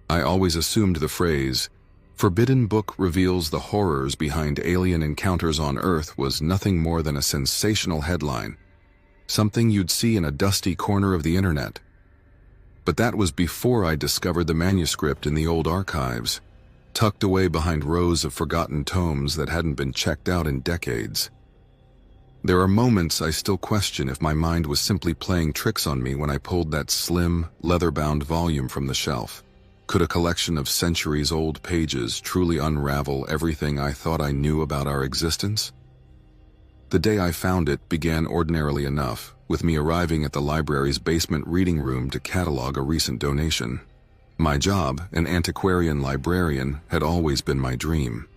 I always assumed the phrase, "Forbidden book reveals the horrors behind alien encounters on Earth" was nothing more than a sensational headline, something you'd see in a dusty corner of the internet. But that was before I discovered the manuscript in the old archives, tucked away behind rows of forgotten tomes that hadn't been checked out in decades. There are moments I still question if my mind was simply playing tricks on me when I pulled that slim, leather-bound volume from the shelf. Could a collection of centuries-old pages truly unravel everything I thought I knew about our existence? The day I found it began ordinarily enough, with me arriving at the library's basement reading room to catalog a recent donation. My job, an antiquarian librarian, had always been my dream.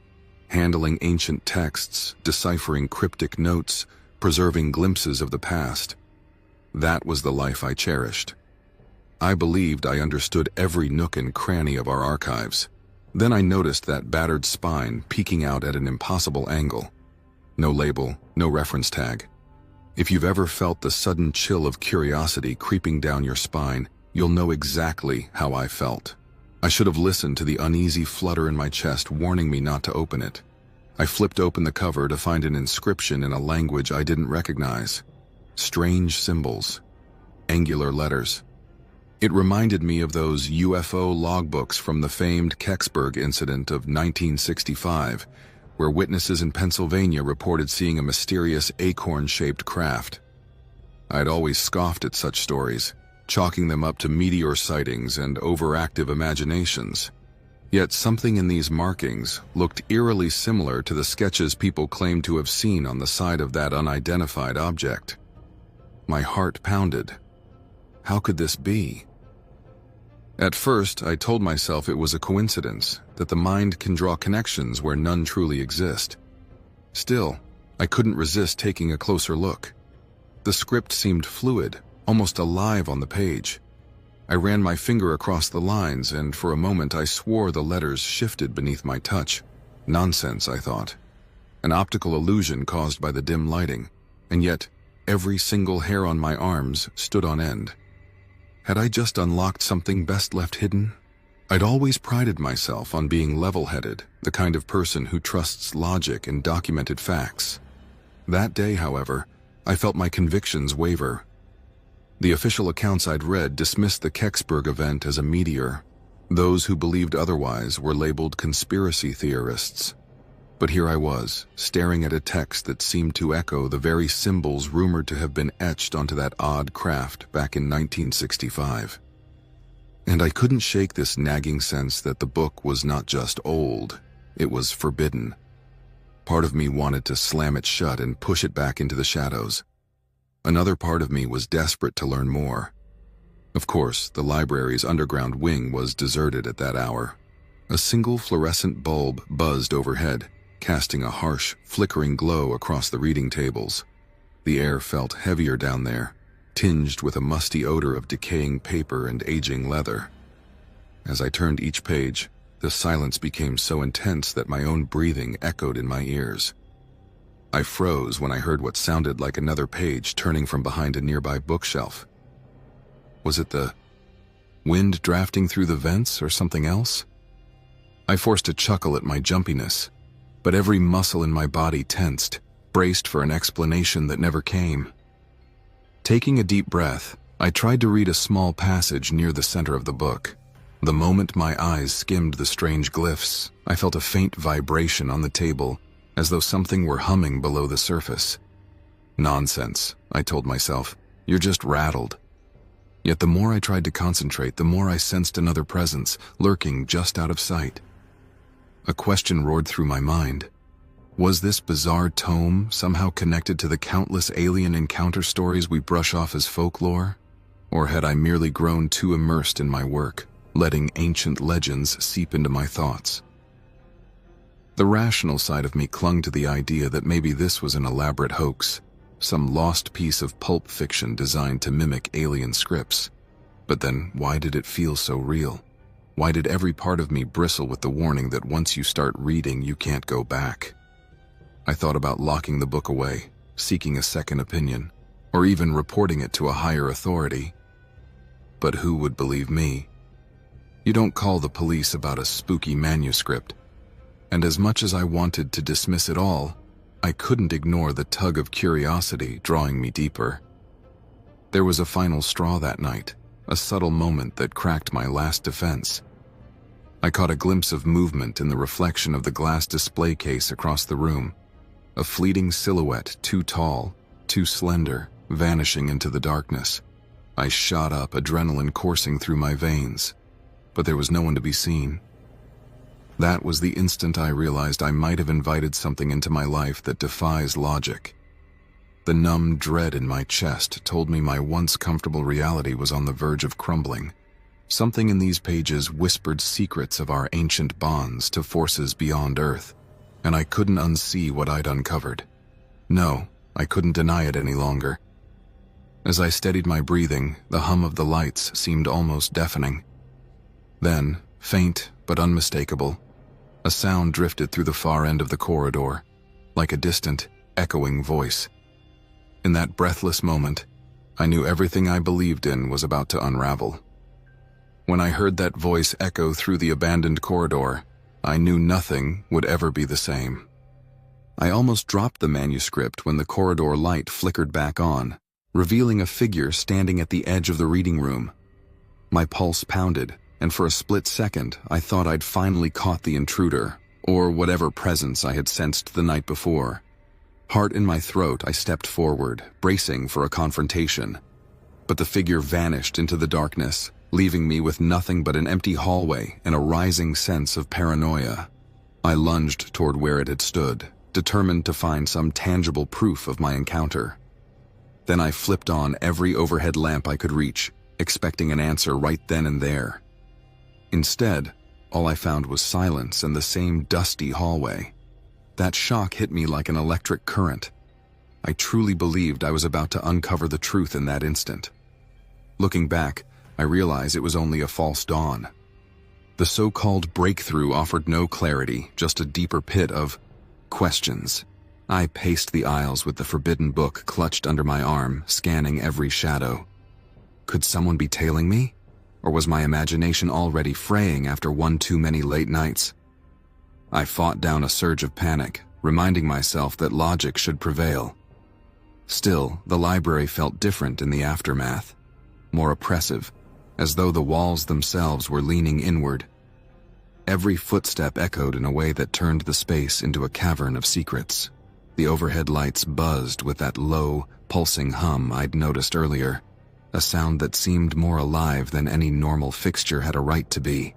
Handling ancient texts, deciphering cryptic notes, preserving glimpses of the past. That was the life I cherished. I believed I understood every nook and cranny of our archives. Then I noticed that battered spine peeking out at an impossible angle. No label, no reference tag. If you've ever felt the sudden chill of curiosity creeping down your spine, you'll know exactly how I felt. I should have listened to the uneasy flutter in my chest warning me not to open it. I flipped open the cover to find an inscription in a language I didn't recognize. Strange symbols. Angular letters. It reminded me of those UFO logbooks from the famed Kecksburg incident of 1965, where witnesses in Pennsylvania reported seeing a mysterious acorn-shaped craft. I'd always scoffed at such stories, chalking them up to meteor sightings and overactive imaginations. Yet something in these markings looked eerily similar to the sketches people claimed to have seen on the side of that unidentified object. My heart pounded. How could this be? At first, I told myself it was a coincidence, that the mind can draw connections where none truly exist. Still, I couldn't resist taking a closer look. The script seemed fluid, almost alive on the page. I ran my finger across the lines, and for a moment I swore the letters shifted beneath my touch. Nonsense, I thought. An optical illusion caused by the dim lighting, and yet every single hair on my arms stood on end. Had I just unlocked something best left hidden? I'd always prided myself on being level-headed, the kind of person who trusts logic and documented facts. That day, however, I felt my convictions waver. The official accounts I'd read dismissed the Kecksburg event as a meteor. Those who believed otherwise were labeled conspiracy theorists. But here I was, staring at a text that seemed to echo the very symbols rumored to have been etched onto that odd craft back in 1965. And I couldn't shake this nagging sense that the book was not just old, it was forbidden. Part of me wanted to slam it shut and push it back into the shadows. Another part of me was desperate to learn more. Of course, the library's underground wing was deserted at that hour. A single fluorescent bulb buzzed overhead, casting a harsh, flickering glow across the reading tables. The air felt heavier down there, tinged with a musty odor of decaying paper and aging leather. As I turned each page, the silence became so intense that my own breathing echoed in my ears. I froze when I heard what sounded like another page turning from behind a nearby bookshelf. Was it the wind drafting through the vents or something else? I forced a chuckle at my jumpiness, but every muscle in my body tensed, braced for an explanation that never came. Taking a deep breath, I tried to read a small passage near the center of the book. The moment my eyes skimmed the strange glyphs, I felt a faint vibration on the table, as though something were humming below the surface. Nonsense, I told myself. You're just rattled. Yet the more I tried to concentrate, the more I sensed another presence, lurking just out of sight. A question roared through my mind. Was this bizarre tome somehow connected to the countless alien encounter stories we brush off as folklore? Or had I merely grown too immersed in my work, letting ancient legends seep into my thoughts? The rational side of me clung to the idea that maybe this was an elaborate hoax, some lost piece of pulp fiction designed to mimic alien scripts. But then, why did it feel so real? Why did every part of me bristle with the warning that once you start reading, you can't go back? I thought about locking the book away, seeking a second opinion, or even reporting it to a higher authority. But who would believe me? You don't call the police about a spooky manuscript. And as much as I wanted to dismiss it all, I couldn't ignore the tug of curiosity drawing me deeper. There was a final straw that night, a subtle moment that cracked my last defense. I caught a glimpse of movement in the reflection of the glass display case across the room, a fleeting silhouette too tall, too slender, vanishing into the darkness. I shot up, adrenaline coursing through my veins, but there was no one to be seen. That was the instant I realized I might have invited something into my life that defies logic. The numb dread in my chest told me my once comfortable reality was on the verge of crumbling. Something in these pages whispered secrets of our ancient bonds to forces beyond Earth, and I couldn't unsee what I'd uncovered. No, I couldn't deny it any longer. As I steadied my breathing, the hum of the lights seemed almost deafening. Then, faint but unmistakable, a sound drifted through the far end of the corridor, like a distant, echoing voice. In that breathless moment, I knew everything I believed in was about to unravel. When I heard that voice echo through the abandoned corridor, I knew nothing would ever be the same. I almost dropped the manuscript when the corridor light flickered back on, revealing a figure standing at the edge of the reading room. My pulse pounded, and for a split second, I thought I'd finally caught the intruder, or whatever presence I had sensed the night before. Heart in my throat, I stepped forward, bracing for a confrontation. But the figure vanished into the darkness, leaving me with nothing but an empty hallway and a rising sense of paranoia. I lunged toward where it had stood, determined to find some tangible proof of my encounter. Then I flipped on every overhead lamp I could reach, expecting an answer right then and there. Instead, all I found was silence and the same dusty hallway. That shock hit me like an electric current. I truly believed I was about to uncover the truth in that instant. Looking back, I realize it was only a false dawn. The so-called breakthrough offered no clarity, just a deeper pit of questions. I paced the aisles with the forbidden book clutched under my arm, scanning every shadow. Could someone be tailing me? Or was my imagination already fraying after one too many late nights? I fought down a surge of panic, reminding myself that logic should prevail. Still, the library felt different in the aftermath, more oppressive, as though the walls themselves were leaning inward. Every footstep echoed in a way that turned the space into a cavern of secrets. The overhead lights buzzed with that low, pulsing hum I'd noticed earlier, a sound that seemed more alive than any normal fixture had a right to be.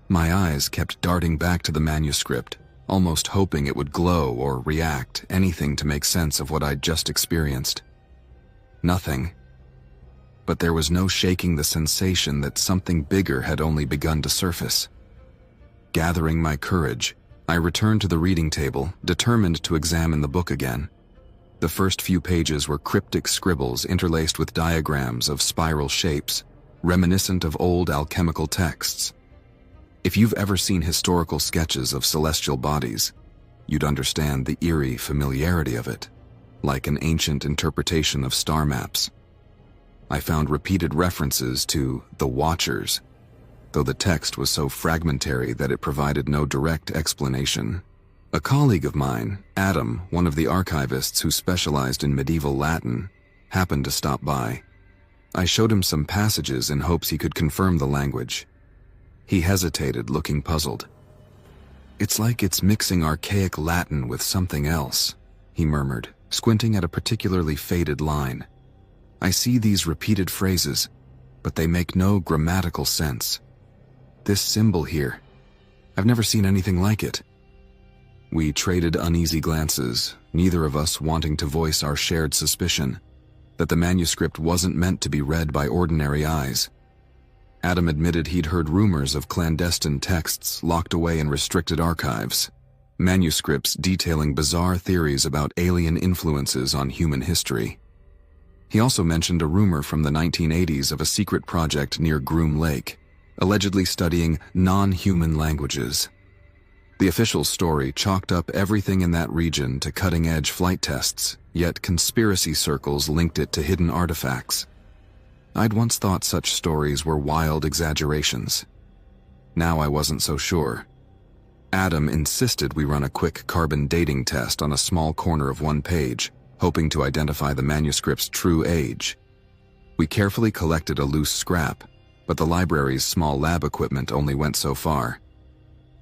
My eyes kept darting back to the manuscript, almost hoping it would glow or react, anything to make sense of what I'd just experienced. Nothing. But there was no shaking the sensation that something bigger had only begun to surface. Gathering my courage, I returned to the reading table, determined to examine the book again. The first few pages were cryptic scribbles interlaced with diagrams of spiral shapes, reminiscent of old alchemical texts. If you've ever seen historical sketches of celestial bodies, you'd understand the eerie familiarity of it, like an ancient interpretation of star maps. I found repeated references to the Watchers, though the text was so fragmentary that it provided no direct explanation. A colleague of mine, Adam, one of the archivists who specialized in medieval Latin, happened to stop by. I showed him some passages in hopes he could confirm the language. He hesitated, looking puzzled. "It's like it's mixing archaic Latin with something else," he murmured, squinting at a particularly faded line. "I see these repeated phrases, but they make no grammatical sense. This symbol here, I've never seen anything like it." We traded uneasy glances, neither of us wanting to voice our shared suspicion that the manuscript wasn't meant to be read by ordinary eyes. Adam admitted he'd heard rumors of clandestine texts locked away in restricted archives, manuscripts detailing bizarre theories about alien influences on human history. He also mentioned a rumor from the 1980s of a secret project near Groom Lake, allegedly studying non-human languages. The official story chalked up everything in that region to cutting-edge flight tests, yet conspiracy circles linked it to hidden artifacts. I'd once thought such stories were wild exaggerations, Now I wasn't so sure. Adam insisted we run a quick carbon dating test on a small corner of one page, hoping to identify the manuscript's true age. We carefully collected a loose scrap, but the library's small lab equipment only went so far.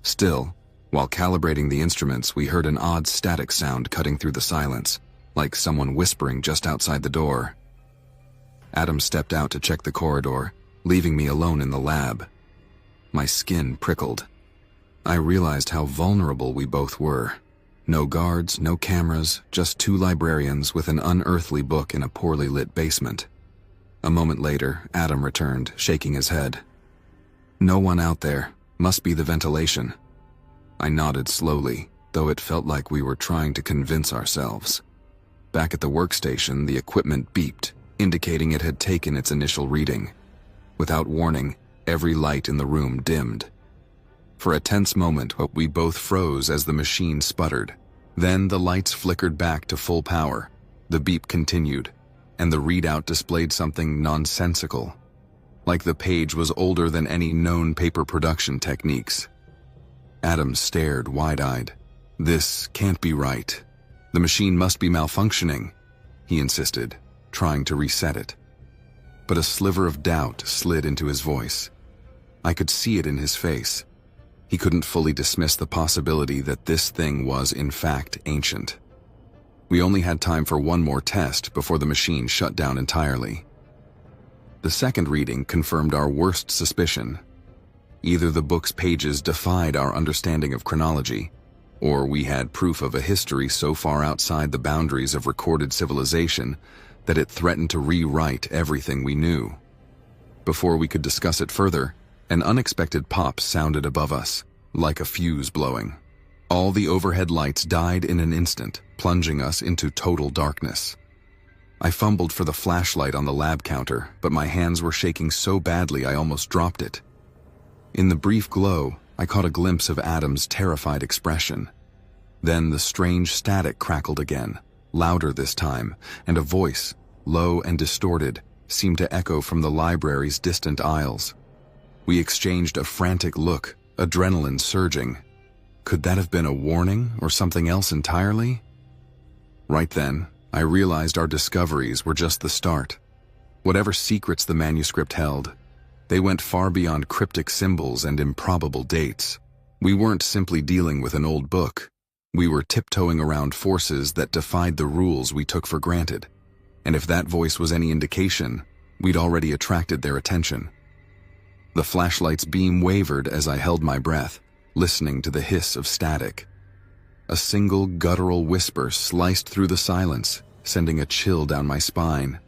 Still, while calibrating the instruments, we heard an odd static sound cutting through the silence, like someone whispering just outside the door. Adam stepped out to check the corridor, leaving me alone in the lab. My skin prickled. I realized how vulnerable we both were. No guards, no cameras, just two librarians with an unearthly book in a poorly lit basement. A moment later, Adam returned, shaking his head. "No one out there. Must be the ventilation." I nodded slowly, though it felt like we were trying to convince ourselves. Back at the workstation, the equipment beeped, indicating it had taken its initial reading. Without warning, every light in the room dimmed. For a tense moment, we both froze as the machine sputtered. Then the lights flickered back to full power. The beep continued, and the readout displayed something nonsensical, like the page was older than any known paper production techniques. Adam stared wide-eyed. "This can't be right. The machine must be malfunctioning," he insisted, trying to reset it. But a sliver of doubt slid into his voice. I could see it in his face. He couldn't fully dismiss the possibility that this thing was, in fact, ancient. We only had time for one more test before the machine shut down entirely. The second reading confirmed our worst suspicion. Either the book's pages defied our understanding of chronology, or we had proof of a history so far outside the boundaries of recorded civilization that it threatened to rewrite everything we knew. Before we could discuss it further, an unexpected pop sounded above us, like a fuse blowing. All the overhead lights died in an instant, plunging us into total darkness. I fumbled for the flashlight on the lab counter, but my hands were shaking so badly I almost dropped it. In the brief glow, I caught a glimpse of Adam's terrified expression. Then the strange static crackled again, louder this time, and a voice, low and distorted, seemed to echo from the library's distant aisles. We exchanged a frantic look, adrenaline surging. Could that have been a warning or something else entirely? Right then, I realized our discoveries were just the start. Whatever secrets the manuscript held, they went far beyond cryptic symbols and improbable dates. We weren't simply dealing with an old book. We were tiptoeing around forces that defied the rules we took for granted. And if that voice was any indication, we'd already attracted their attention. The flashlight's beam wavered as I held my breath, listening to the hiss of static. A single guttural whisper sliced through the silence, sending a chill down my spine.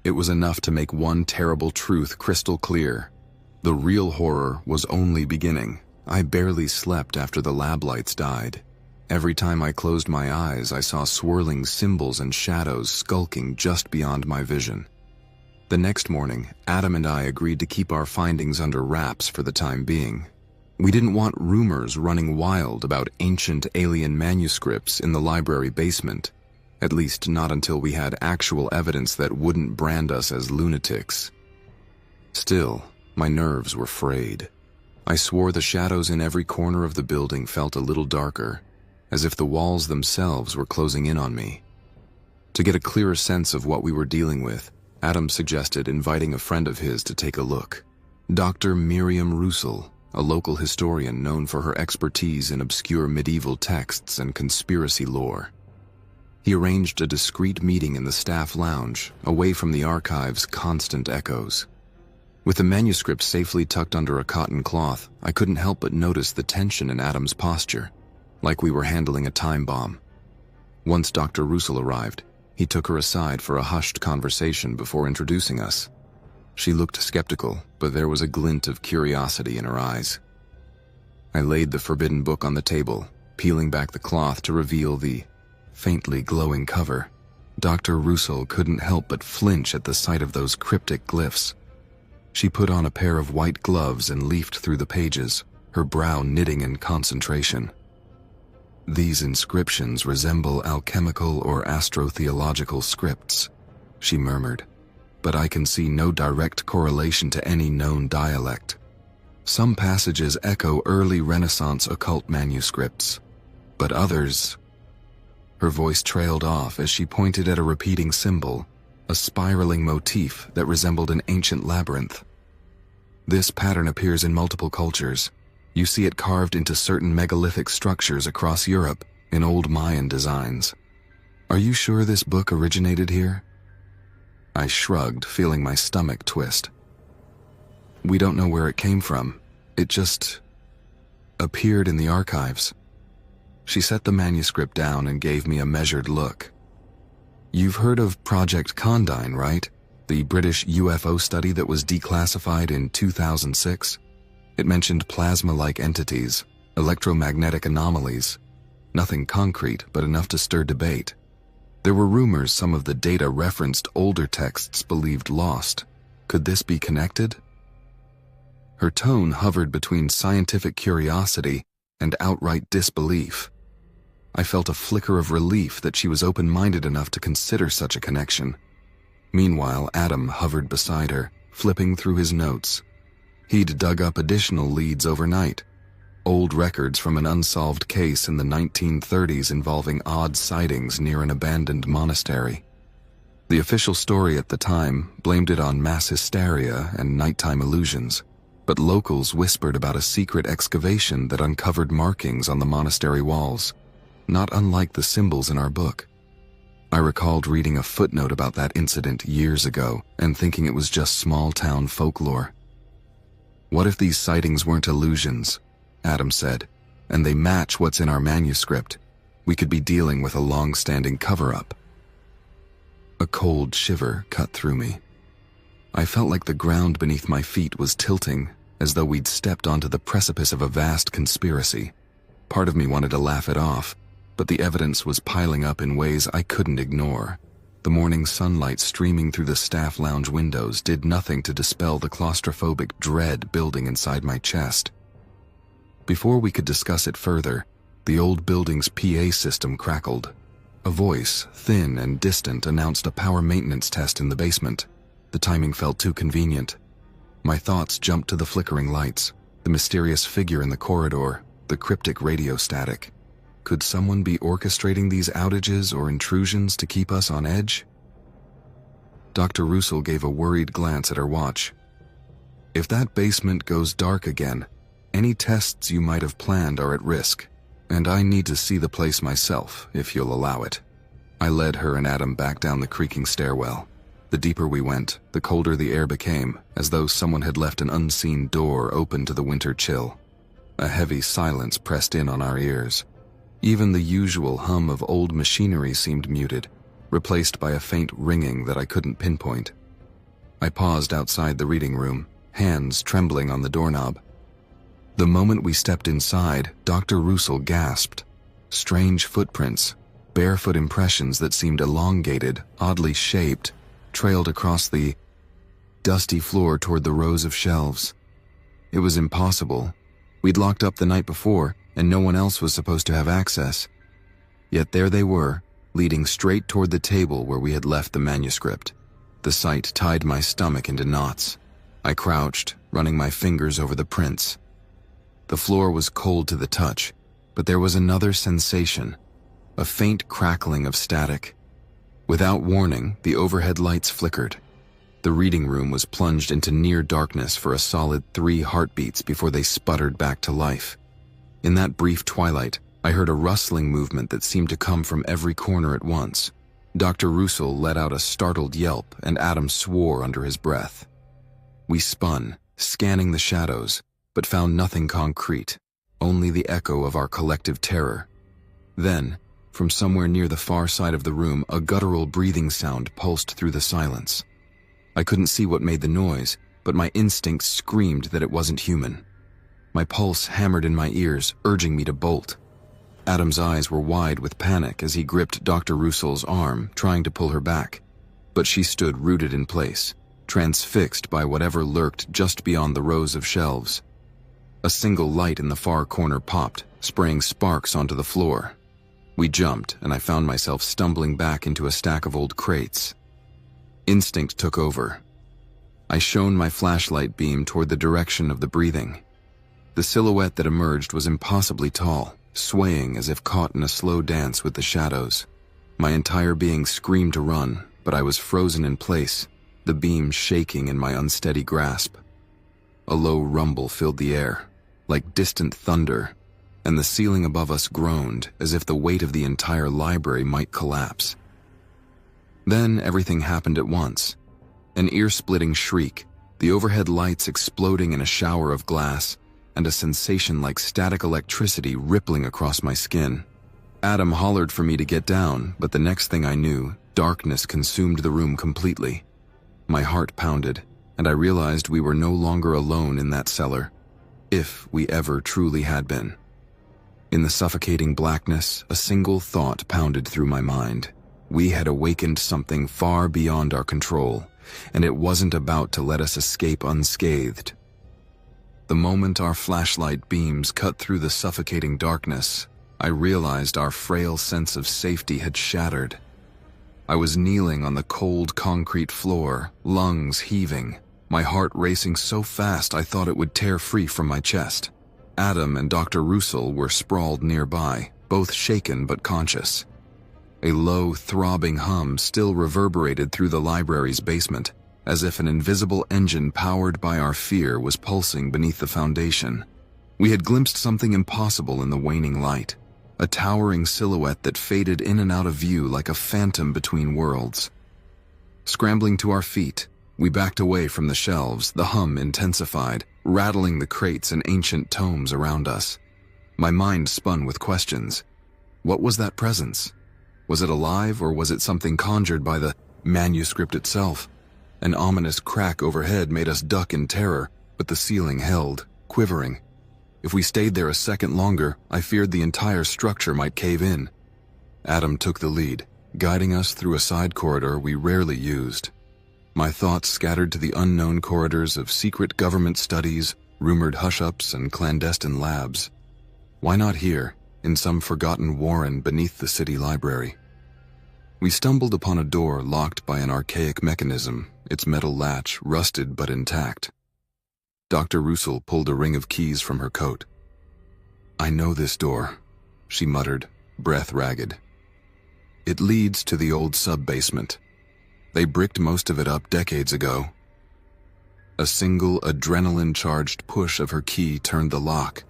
It was enough to make one terrible truth crystal clear. The real horror was only beginning. I barely slept after the lab lights died. Every time I closed my eyes, I saw swirling symbols and shadows skulking just beyond my vision. The next morning, Adam and I agreed to keep our findings under wraps for the time being. We didn't want rumors running wild about ancient alien manuscripts in the library basement, at least not until we had actual evidence that wouldn't brand us as lunatics. Still, my nerves were frayed. I swore the shadows in every corner of the building felt a little darker, as if the walls themselves were closing in on me. To get a clearer sense of what we were dealing with, Adam suggested inviting a friend of his to take a look. Dr. Miriam Russell, a local historian known for her expertise in obscure medieval texts and conspiracy lore. He arranged a discreet meeting in the staff lounge, away from the archive's constant echoes. With the manuscript safely tucked under a cotton cloth, I couldn't help but notice the tension in Adam's posture, like we were handling a time bomb. Once Dr. Russell arrived, he took her aside for a hushed conversation before introducing us. She looked skeptical, but there was a glint of curiosity in her eyes. I laid the forbidden book on the table, peeling back the cloth to reveal the faintly glowing cover. Dr. Russell couldn't help but flinch at the sight of those cryptic glyphs. She put on a pair of white gloves and leafed through the pages, her brow knitting in concentration. "These inscriptions resemble alchemical or astrotheological scripts," she murmured, "but I can see no direct correlation to any known dialect." Some passages echo early Renaissance occult manuscripts, but others... Her voice trailed off as she pointed at a repeating symbol, a spiraling motif that resembled an ancient labyrinth. This pattern appears in multiple cultures. You see it carved into certain megalithic structures across Europe in old Mayan designs. Are you sure this book originated here? I shrugged, feeling my stomach twist. We don't know where it came from. It just appeared in the archives. She set the manuscript down and gave me a measured look. You've heard of Project Condign, right? The British UFO study that was declassified in 2006? It mentioned plasma-like entities, electromagnetic anomalies. Nothing concrete, but enough to stir debate. There were rumors some of the data referenced older texts believed lost. Could this be connected? Her tone hovered between scientific curiosity and outright disbelief. I felt a flicker of relief that she was open-minded enough to consider such a connection. Meanwhile, Adam hovered beside her, flipping through his notes. He'd dug up additional leads overnight. Old records from an unsolved case in the 1930s involving odd sightings near an abandoned monastery. The official story at the time blamed it on mass hysteria and nighttime illusions, but locals whispered about a secret excavation that uncovered markings on the monastery walls, not unlike the symbols in our book. I recalled reading a footnote about that incident years ago and thinking it was just small-town folklore. What if these sightings weren't illusions? Adam said, and they match what's in our manuscript? We could be dealing with a long-standing cover-up. A cold shiver cut through me. I felt like the ground beneath my feet was tilting, as though we'd stepped onto the precipice of a vast conspiracy. Part of me wanted to laugh it off, but the evidence was piling up in ways I couldn't ignore. The morning sunlight streaming through the staff lounge windows did nothing to dispel the claustrophobic dread building inside my chest. Before we could discuss it further, the old building's PA system crackled. A voice, thin and distant, announced a power maintenance test in the basement. The timing felt too convenient. My thoughts jumped to the flickering lights, the mysterious figure in the corridor, the cryptic radio static. Could someone be orchestrating these outages or intrusions to keep us on edge? Dr. Russell gave a worried glance at her watch. If that basement goes dark again, any tests you might have planned are at risk, and I need to see the place myself, if you'll allow it. I led her and Adam back down the creaking stairwell. The deeper we went, the colder the air became, as though someone had left an unseen door open to the winter chill. A heavy silence pressed in on our ears. Even the usual hum of old machinery seemed muted, replaced by a faint ringing that I couldn't pinpoint. I paused outside the reading room, hands trembling on the doorknob. The moment we stepped inside, Dr. Russell gasped. Strange footprints, barefoot impressions that seemed elongated, oddly shaped, trailed across the dusty floor toward the rows of shelves. It was impossible. We'd locked up the night before, and no one else was supposed to have access. Yet there they were, leading straight toward the table where we had left the manuscript. The sight tied my stomach into knots. I crouched, running my fingers over the prints. The floor was cold to the touch, but there was another sensation, a faint crackling of static. Without warning, the overhead lights flickered. The reading room was plunged into near darkness for a solid 3 heartbeats before they sputtered back to life. In that brief twilight, I heard a rustling movement that seemed to come from every corner at once. Dr. Russell let out a startled yelp, and Adam swore under his breath. We spun, scanning the shadows, but found nothing concrete, only the echo of our collective terror. Then, from somewhere near the far side of the room, a guttural breathing sound pulsed through the silence. I couldn't see what made the noise, but my instincts screamed that it wasn't human. My pulse hammered in my ears, urging me to bolt. Adam's eyes were wide with panic as he gripped Dr. Russell's arm, trying to pull her back. But she stood rooted in place, transfixed by whatever lurked just beyond the rows of shelves. A single light in the far corner popped, spraying sparks onto the floor. We jumped, and I found myself stumbling back into a stack of old crates. Instinct took over. I shone my flashlight beam toward the direction of the breathing. The silhouette that emerged was impossibly tall, swaying as if caught in a slow dance with the shadows. My entire being screamed to run, but I was frozen in place, the beam shaking in my unsteady grasp. A low rumble filled the air, like distant thunder, and the ceiling above us groaned as if the weight of the entire library might collapse. Then everything happened at once. An ear-splitting shriek, the overhead lights exploding in a shower of glass, and a sensation like static electricity rippling across my skin. Adam hollered for me to get down, but the next thing I knew, darkness consumed the room completely. My heart pounded, and I realized we were no longer alone in that cellar, if we ever truly had been. In the suffocating blackness, a single thought pounded through my mind. We had awakened something far beyond our control, and it wasn't about to let us escape unscathed. The moment our flashlight beams cut through the suffocating darkness, I realized our frail sense of safety had shattered. I was kneeling on the cold concrete floor, lungs heaving, my heart racing so fast I thought it would tear free from my chest. Adam and Dr. Russell were sprawled nearby, both shaken but conscious. A low, throbbing hum still reverberated through the library's basement, as if an invisible engine powered by our fear was pulsing beneath the foundation. We had glimpsed something impossible in the waning light, a towering silhouette that faded in and out of view like a phantom between worlds. Scrambling to our feet, we backed away from the shelves, the hum intensified, rattling the crates and ancient tomes around us. My mind spun with questions. What was that presence? Was it alive, or was it something conjured by the manuscript itself? An ominous crack overhead made us duck in terror, but the ceiling held, quivering. If we stayed there a second longer, I feared the entire structure might cave in. Adam took the lead, guiding us through a side corridor we rarely used. My thoughts scattered to the unknown corridors of secret government studies, rumored hush-ups, and clandestine labs. Why not here, in some forgotten warren beneath the city library? We stumbled upon a door locked by an archaic mechanism, its metal latch rusted but intact. Dr. Russell pulled a ring of keys from her coat. "I know this door," she muttered, breath ragged. "It leads to the old sub-basement. They bricked most of it up decades ago." A single adrenaline-charged push of her key turned the lock.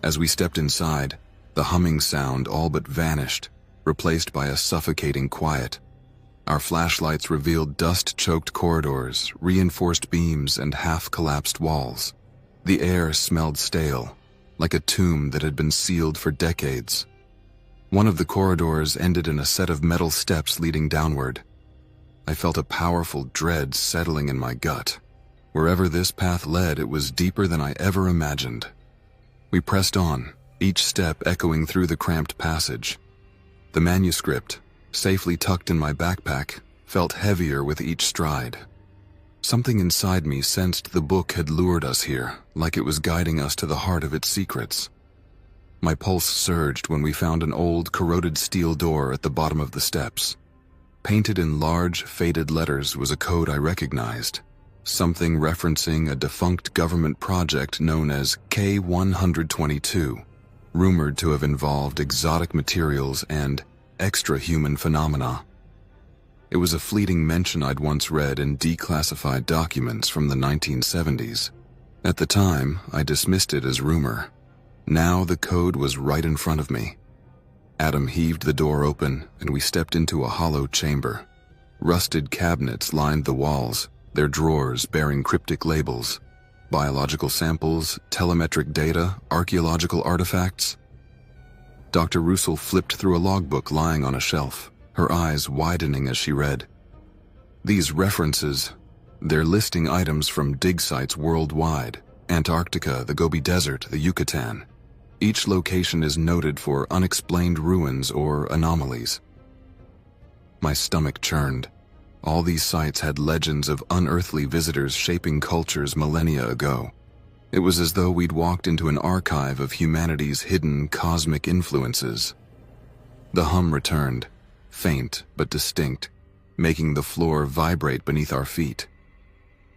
As we stepped inside, the humming sound all but vanished, replaced by a suffocating quiet. Our flashlights revealed dust-choked corridors, reinforced beams, and half-collapsed walls. The air smelled stale, like a tomb that had been sealed for decades. One of the corridors ended in a set of metal steps leading downward. I felt a powerful dread settling in my gut. Wherever this path led, it was deeper than I ever imagined. We pressed on, each step echoing through the cramped passage. The manuscript, safely tucked in my backpack, felt heavier with each stride. Something inside me sensed the book had lured us here, like it was guiding us to the heart of its secrets. My pulse surged when we found an old, corroded steel door at the bottom of the steps. Painted in large, faded letters was a code I recognized, something referencing a defunct government project known as K-122, rumored to have involved exotic materials and extra-human phenomena. It was a fleeting mention I'd once read in declassified documents from the 1970s. At the time, I dismissed it as rumor. Now the code was right in front of me. Adam heaved the door open, and we stepped into a hollow chamber. Rusted cabinets lined the walls, their drawers bearing cryptic labels. Biological samples, telemetric data, archaeological artifacts. Dr. Russell flipped through a logbook lying on a shelf, her eyes widening as she read. These references, they're listing items from dig sites worldwide: Antarctica, the Gobi Desert, the Yucatan. Each location is noted for unexplained ruins or anomalies. My stomach churned. All these sites had legends of unearthly visitors shaping cultures millennia ago. It was as though we'd walked into an archive of humanity's hidden cosmic influences. The hum returned, faint but distinct, making the floor vibrate beneath our feet.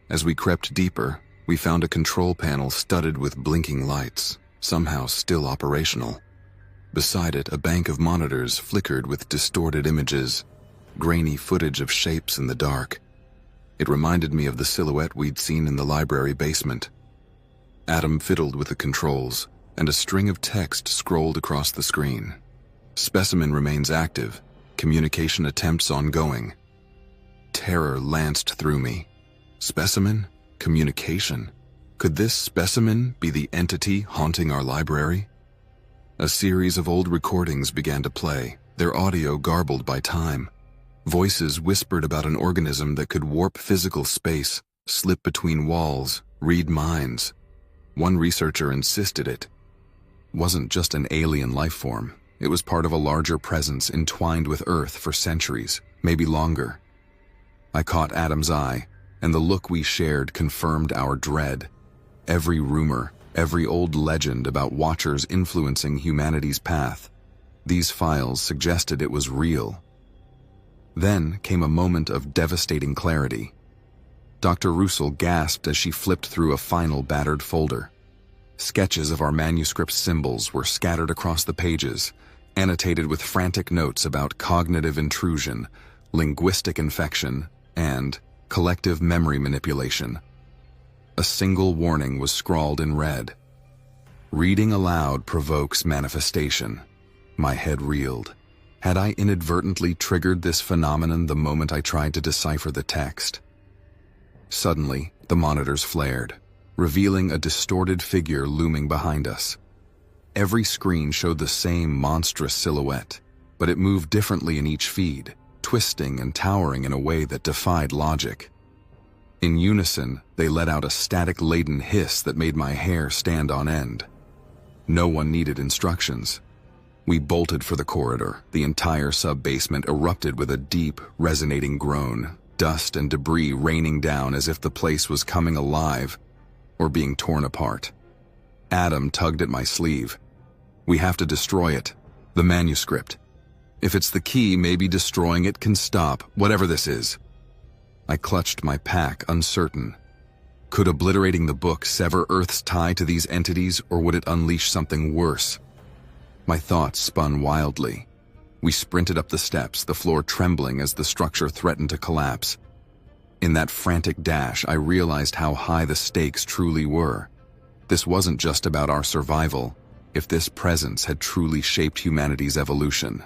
As we crept deeper, We found a control panel studded with blinking lights, somehow still operational. Beside it, a bank of monitors flickered with distorted images, grainy footage of shapes in the dark. It reminded me of the silhouette we'd seen in the library basement. Adam fiddled with the controls, and a string of text scrolled across the screen. Specimen remains active. Communication attempts ongoing. Terror lanced through me. Specimen? Communication? Could this specimen be the entity haunting our library? A series of old recordings began to play, their audio garbled by time. Voices whispered about an organism that could warp physical space, slip between walls, read minds. One researcher insisted it wasn't just an alien life form. It was part of a larger presence entwined with Earth for centuries, maybe longer. I caught Adam's eye, and the look we shared confirmed our dread. Every rumor, every old legend about watchers influencing humanity's path, these files suggested it was real. Then came a moment of devastating clarity. Dr. Russell gasped as she flipped through a final battered folder. Sketches of our manuscript symbols were scattered across the pages, annotated with frantic notes about cognitive intrusion, linguistic infection, and collective memory manipulation. A single warning was scrawled in red. Reading aloud provokes manifestation. My head reeled. Had I inadvertently triggered this phenomenon the moment I tried to decipher the text? Suddenly, the monitors flared, revealing a distorted figure looming behind us. Every screen showed the same monstrous silhouette, but it moved differently in each feed, twisting and towering in a way that defied logic. In unison, they let out a static-laden hiss that made my hair stand on end. No one needed instructions. We bolted for the corridor. The entire sub-basement erupted with a deep, resonating groan, dust and debris raining down as if the place was coming alive or being torn apart. Adam tugged at my sleeve. We have to destroy it. The manuscript. If it's the key, maybe destroying it can stop, whatever this is. I clutched my pack, uncertain. Could obliterating the book sever Earth's tie to these entities, or would it unleash something worse? My thoughts spun wildly. We sprinted up the steps, the floor trembling as the structure threatened to collapse. In that frantic dash, I realized how high the stakes truly were. This wasn't just about our survival. If this presence had truly shaped humanity's evolution,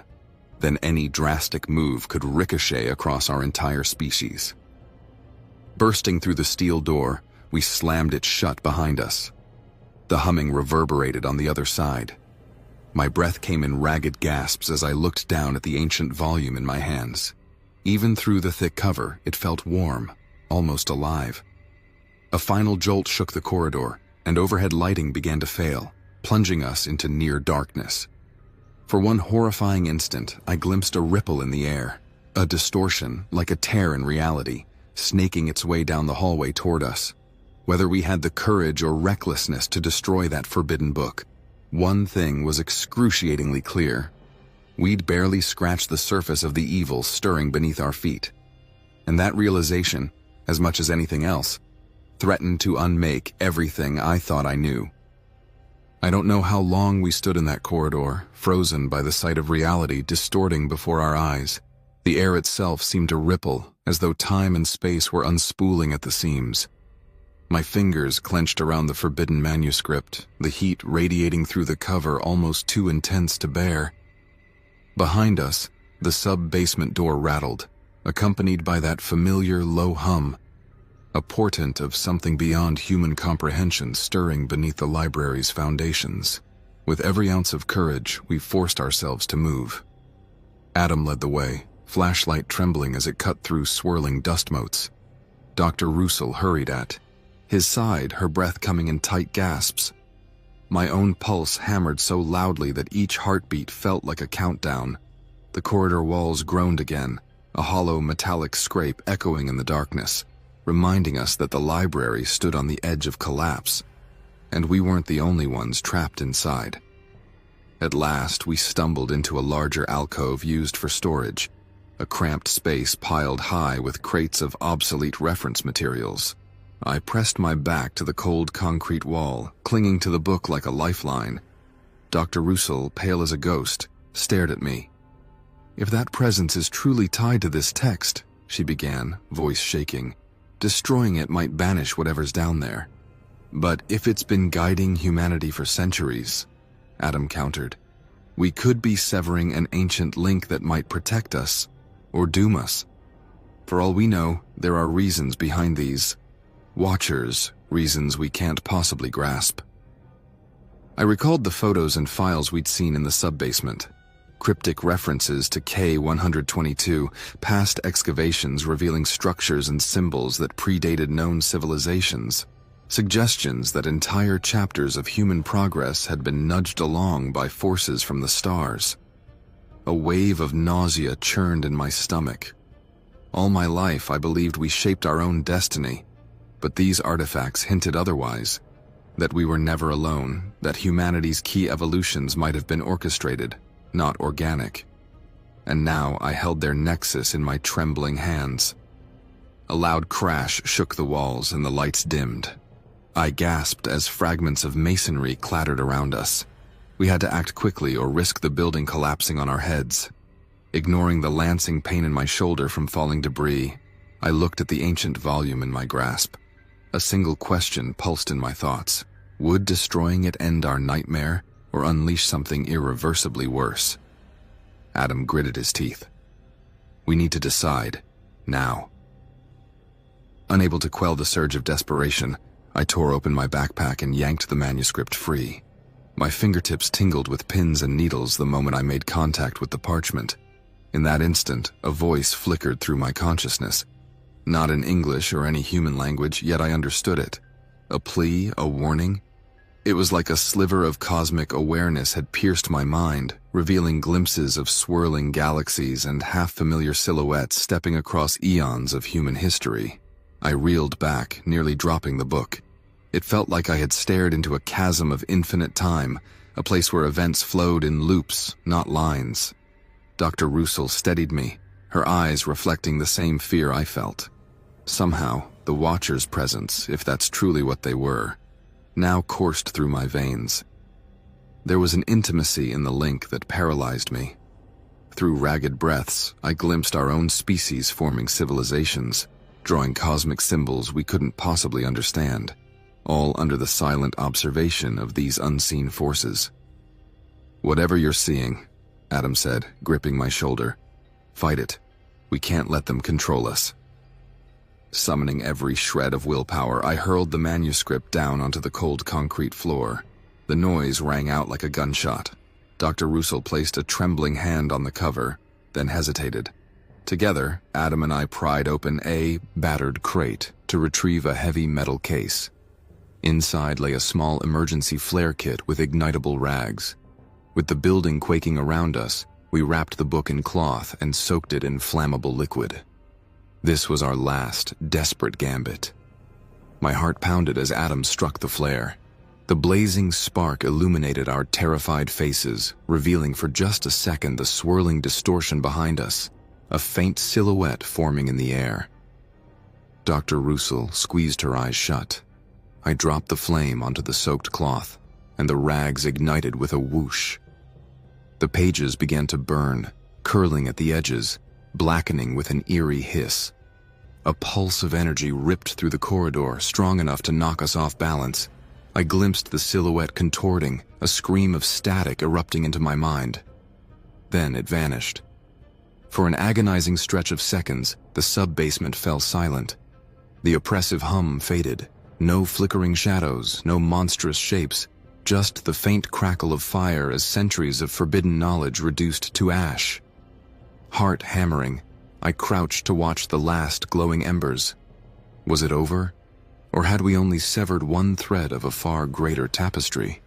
then any drastic move could ricochet across our entire species. Bursting through the steel door, we slammed it shut behind us. The humming reverberated on the other side. My breath came in ragged gasps as I looked down at the ancient volume in my hands. Even through the thick cover, it felt warm, almost alive. A final jolt shook the corridor, and overhead lighting began to fail, plunging us into near darkness. For one horrifying instant, I glimpsed a ripple in the air, a distortion, like a tear in reality, snaking its way down the hallway toward us. Whether we had the courage or recklessness to destroy that forbidden book, one thing was excruciatingly clear. We'd barely scratched the surface of the evil stirring beneath our feet. And that realization, as much as anything else, threatened to unmake everything I thought I knew. I don't know how long we stood in that corridor, frozen by the sight of reality distorting before our eyes. The air itself seemed to ripple, as though time and space were unspooling at the seams. My fingers clenched around the forbidden manuscript, the heat radiating through the cover almost too intense to bear. Behind us, the sub-basement door rattled, accompanied by that familiar low hum, a portent of something beyond human comprehension stirring beneath the library's foundations. With every ounce of courage, we forced ourselves to move. Adam led the way, flashlight trembling as it cut through swirling dust motes. Dr. Russell hurried at his side, her breath coming in tight gasps. My own pulse hammered so loudly that each heartbeat felt like a countdown. The corridor walls groaned again, a hollow metallic scrape echoing in the darkness, reminding us that the library stood on the edge of collapse, and we weren't the only ones trapped inside. At last, we stumbled into a larger alcove used for storage, a cramped space piled high with crates of obsolete reference materials. I pressed my back to the cold concrete wall, clinging to the book like a lifeline. Dr. Russell, pale as a ghost, stared at me. "If that presence is truly tied to this text," she began, voice shaking, "destroying it might banish whatever's down there. But if it's been guiding humanity for centuries," Adam countered, "we could be severing an ancient link that might protect us, or doom us. For all we know, there are reasons behind these. Watchers, reasons we can't possibly grasp." I recalled the photos and files we'd seen in the sub-basement. Cryptic references to K-122, past excavations revealing structures and symbols that predated known civilizations. Suggestions that entire chapters of human progress had been nudged along by forces from the stars. A wave of nausea churned in my stomach. All my life I believed we shaped our own destiny, but these artifacts hinted otherwise, that we were never alone, that humanity's key evolutions might have been orchestrated, not organic. And now I held their nexus in my trembling hands. A loud crash shook the walls and the lights dimmed. I gasped as fragments of masonry clattered around us. We had to act quickly or risk the building collapsing on our heads. Ignoring the lancing pain in my shoulder from falling debris, I looked at the ancient volume in my grasp. A single question pulsed in my thoughts. Would destroying it end our nightmare, or unleash something irreversibly worse? Adam gritted his teeth. "We need to decide, now." Unable to quell the surge of desperation, I tore open my backpack and yanked the manuscript free. My fingertips tingled with pins and needles the moment I made contact with the parchment. In that instant, a voice flickered through my consciousness. Not in English or any human language, yet I understood it. A plea, a warning. It was like a sliver of cosmic awareness had pierced my mind, revealing glimpses of swirling galaxies and half-familiar silhouettes stepping across eons of human history. I reeled back, nearly dropping the book. It felt like I had stared into a chasm of infinite time, a place where events flowed in loops, not lines. Dr. Russell steadied me, her eyes reflecting the same fear I felt. Somehow, the Watcher's presence, if that's truly what they were, now coursed through my veins. There was an intimacy in the link that paralyzed me. Through ragged breaths, I glimpsed our own species forming civilizations, drawing cosmic symbols we couldn't possibly understand, all under the silent observation of these unseen forces. "Whatever you're seeing," Adam said, gripping my shoulder, "fight it. We can't let them control us." Summoning every shred of willpower, I hurled the manuscript down onto the cold concrete floor. The noise rang out like a gunshot. Dr. Russell placed a trembling hand on the cover, then hesitated. Together, Adam and I pried open a battered crate to retrieve a heavy metal case. Inside lay a small emergency flare kit with ignitable rags. With the building quaking around us, we wrapped the book in cloth and soaked it in flammable liquid. This was our last, desperate gambit. My heart pounded as Adam struck the flare. The blazing spark illuminated our terrified faces, revealing for just a second the swirling distortion behind us, a faint silhouette forming in the air. Dr. Russell squeezed her eyes shut. I dropped the flame onto the soaked cloth, and the rags ignited with a whoosh. The pages began to burn, curling at the edges, blackening with an eerie hiss. A pulse of energy ripped through the corridor, strong enough to knock us off balance. I glimpsed the silhouette contorting, a scream of static erupting into my mind. Then it vanished. For an agonizing stretch of seconds, the sub-basement fell silent. The oppressive hum faded. No flickering shadows, no monstrous shapes, just the faint crackle of fire as centuries of forbidden knowledge reduced to ash. Heart hammering, I crouched to watch the last glowing embers. Was it over? Or had we only severed one thread of a far greater tapestry?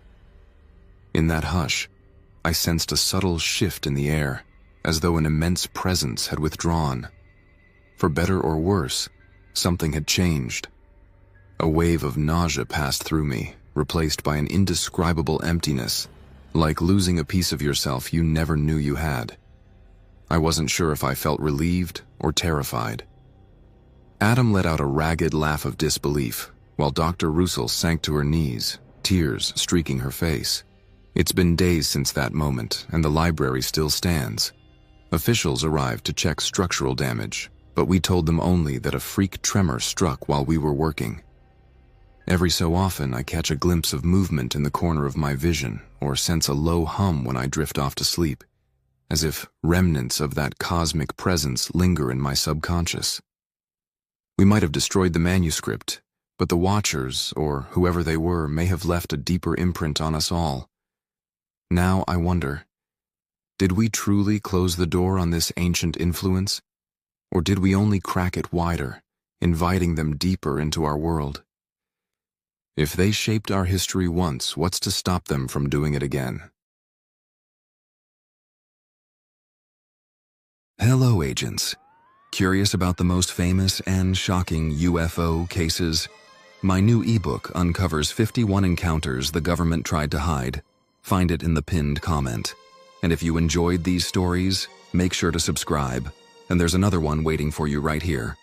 In that hush, I sensed a subtle shift in the air, as though an immense presence had withdrawn. For better or worse, something had changed. A wave of nausea passed through me, replaced by an indescribable emptiness, like losing a piece of yourself you never knew you had. I wasn't sure if I felt relieved or terrified. Adam let out a ragged laugh of disbelief, while Dr. Russell sank to her knees, tears streaking her face. It's been days since that moment, and the library still stands. Officials arrived to check structural damage, but we told them only that a freak tremor struck while we were working. Every so often, I catch a glimpse of movement in the corner of my vision, or sense a low hum when I drift off to sleep, as if remnants of that cosmic presence linger in my subconscious. We might have destroyed the manuscript, but the Watchers, or whoever they were, may have left a deeper imprint on us all. Now I wonder, did we truly close the door on this ancient influence? Or did we only crack it wider, inviting them deeper into our world? If they shaped our history once, what's to stop them from doing it again? Hello, agents. Curious about the most famous and shocking UFO cases? My new ebook uncovers 51 encounters the government tried to hide. Find it in the pinned comment. And if you enjoyed these stories, make sure to subscribe. And there's another one waiting for you right here.